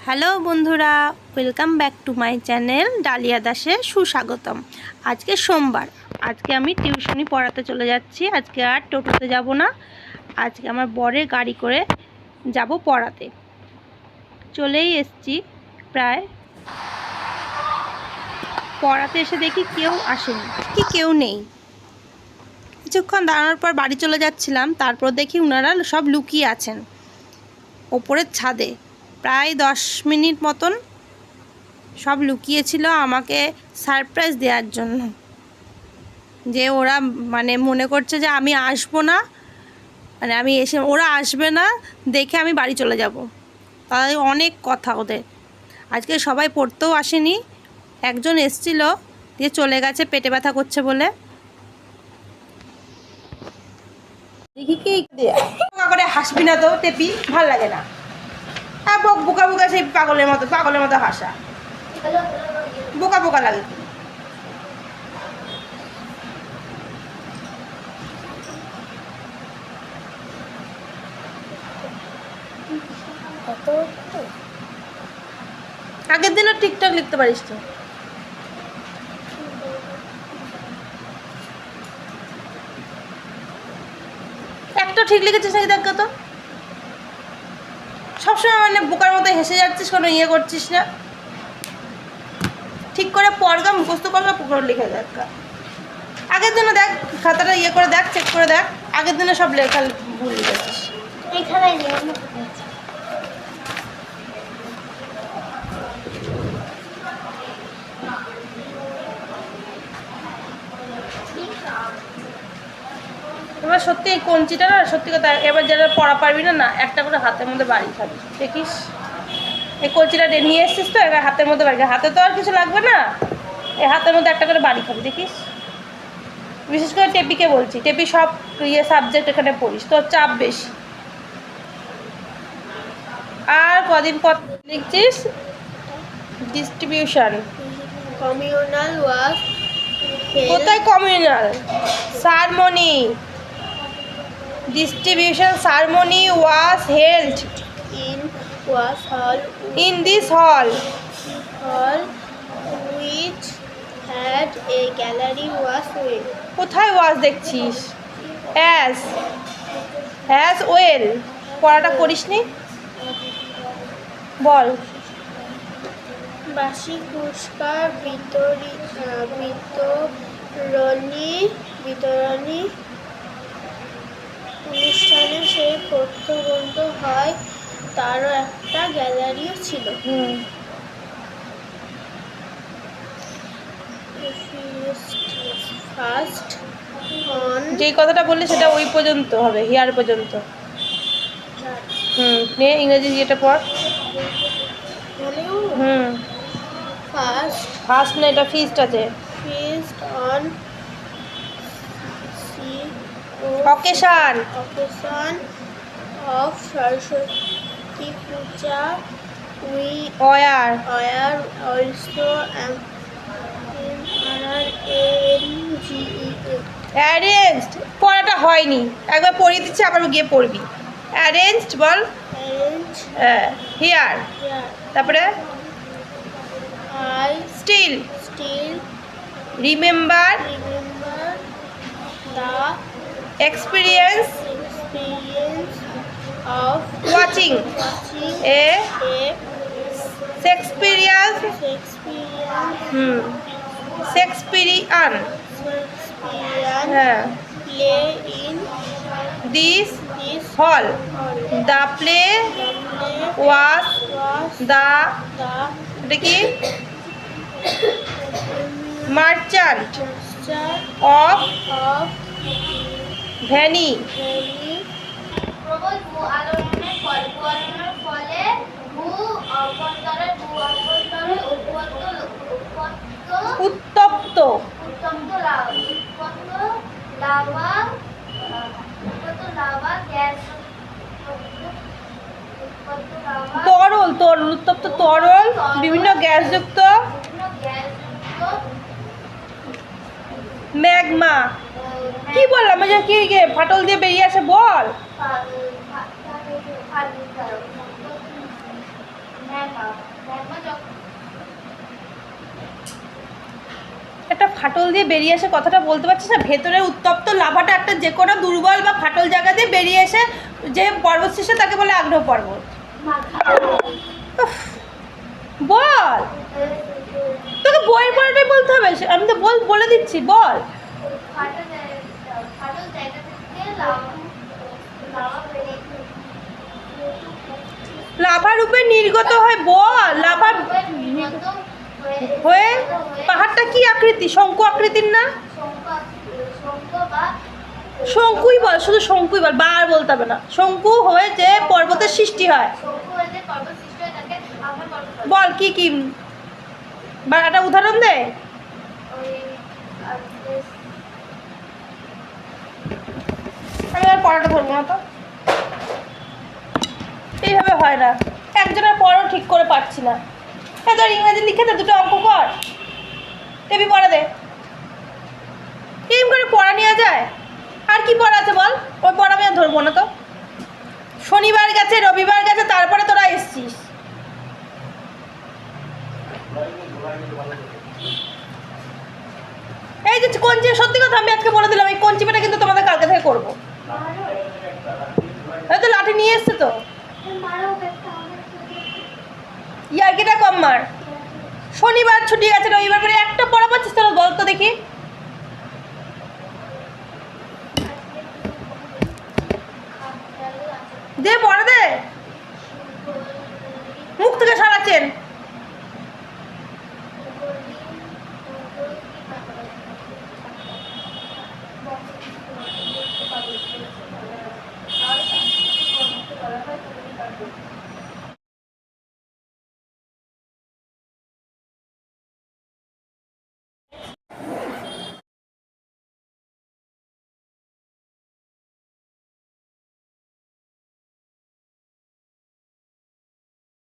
Hello বন্ধুরা, welcome back to my channel dahlia দাসে সুস্বাগতম। আজকে সোমবার, আজকে আমি টিউশনি পড়াতে চলে যাচ্ছি। আজকে আর টোটোতে যাব না, আজকে আমার বরের গাড়ি করে যাব পড়াতে। চলেই এসছি প্রায়। পড়াতে এসে দেখি কেউ আসেনি, কেউ নেই। কিছুক্ষণ দাঁড়ানোর পর বাড়ি চলে যাচ্ছিলাম, তারপর দেখি ওনারা সব লুকিয়ে আছেন ওপরের ছাদে। প্রায় 10 মিনিট মতন সব লুকিয়েছিল আমাকে সারপ্রাইজ দেওয়ার জন্য, যে ওরা মনে করছে যে আমি আসবো না, আমি এসে ওরা আসবে না দেখে আমি বাড়ি চলে যাব। তাই অনেক কথা ওদের। আজকে সবাই পড়তেও আসেনি, একজন এসছিল দিয়ে চলে গেছে পেটে ব্যথা করছে বলে। দেখি কি করে হাসবি না তো টেপি, ভাল লাগে না। বোকা বোকা সেই পাগলের মতো হাসা, বোকা বোকা লাগে। আগের দিনও ঠিকঠাক লিখতে পারিস তো। একটা ঠিক লিখেছিস নাকি দেখ তো। সবসময় বোকার মতো হেসে যাচ্ছিস, কোনো ইয়ে করছিস না। ঠিক করে পড়গা, মুখস্থ করগা, পুকুর লিখে দেখ। আগের দিনে দেখ খাতাটা ইয়ে করে দেখ, চেক করে দেখ, আগের দিনে সব লেখা ভুল লিখেছিস। এবার সত্যি এই কঞ্চিটা না, সত্যি কথা, এবার যারা পড়া পারবি না একটা করে হাতের মধ্যে বাড়ি খাবি, দেখিস। এই কঞ্চিটা নিয়ে এসছিস তো, এবার হাতের মধ্যে বাড়ি, হাতে তো আর কিছু লাগবে না, এই হাতের মধ্যে একটা করে বাড়ি খাবি, দেখিস। বিশেষ করে টেপিকে বলছি, টেপি সব সাবজেক্ট এখানে পড়িস, তোর চাপ বেশি। আর কদিন পর লিখছিস ডিস্ট্রিবিউশন। Communal was কোথায় communal? Ceremony, distribution ceremony was held in this hall which had a gallery was well. কোথায় ওয়াজ দেখছিস? as well পড়াটা করিসনি, বল। বার্ষিক পুরস্কার বিতরণী অনুষ্ঠানে সেই পঠ্যগ্রন্থ হয়, তারও একটা গ্যালারিও ছিল। ফার্স্ট অন, যেই কথাটা বললি সেটা ওই পর্যন্ত হবে, হিয়ার পর্যন্ত। নে ইংরেজি যেটা পড়। ফার্স্ট না, এটা ফিস্ট আছে। Feast on occasion of Saraswati Puja was also arranged. পড়াটা হয়নি, একবার পড়িয়ে দিচ্ছি, আবার গিয়ে পড়বি। অ্যারেঞ্জড বল। হিয়ার, তারপরে I still remember the experience of watching a Shakespeare Shakespearean হ্যাঁ play in this this hall. The play was the, এটা কি, মার্চান্ট অফ ভ্যানি। প্রবল ভূ আলোড়নের ফলে ভূ অভ্যন্তরে উত্তপ্ত লাভা গ্যাস তরল উত্তপ্ত তরল বিভিন্ন গ্যাসযুক্ত ম্যাগমা। কি বললাম, ওই যে কি ফাটল দিয়ে বেরিয়ে আসে, বল। একটা ফাটল দিয়ে বেরিয়ে এসে কথাটা বলতে পারছিস না? ভেতরের উত্তপ্ত লাভাটা একটা যে কোনো দুর্বল বা ফাটল জায়গা দিয়ে বেরিয়ে এসে যে পর্বত সৃষ্টি তাকে বলে আগ্নেয় পর্বত। উফ, বল, তোকে বইয়ের পড়াটাই বলতে হবে, আমি তো বলে দিচ্ছি, বল। লাভা রূপে নির্গত হয়, বল। লাভা হয়ে পাহাড়টা কি আকৃতি? শঙ্কু আকৃতির না? শঙ্কুই বল, শুধু শঙ্কুই বল, বার বলতে হবে না। শঙ্কু হয়ে যে পর্বতের সৃষ্টি হয়, বল কি কি, বা একটা উদাহরণ দে। আমি আর পড়াটা ধরবো না তো, এইভাবে হয় না। একজনের পড়াও ঠিক করে পারছি না। তোর ইংরেজি লিখে দে, দুটো অঙ্ক কর, টেবি পড়া দে। এরকম করে পড়া নেওয়া যায়? আর কি পড়া আছে বল? ওই পড়া আমি আর ধরবো না তো। শনিবার গেছে, রবিবার গেছে, তারপরে তোরা এসছিস। এই যে কঞ্চি, সত্যি কথা আমি আজকে বলে দিলাম, এই কঞ্চিপাটা কিন্তু তোমাদের কালকে থেকে করবো। তো লাঠি নিয়ে এসছে তো, ইয়ার্কিটা কম মার। শনিবার ছুটি গেছে, রবিবার করে একটা পড়া পাচ্ছিস তোরা, বল তো দেখি। দে পড়া দে, মুখ থেকে সরাচ্ছেন।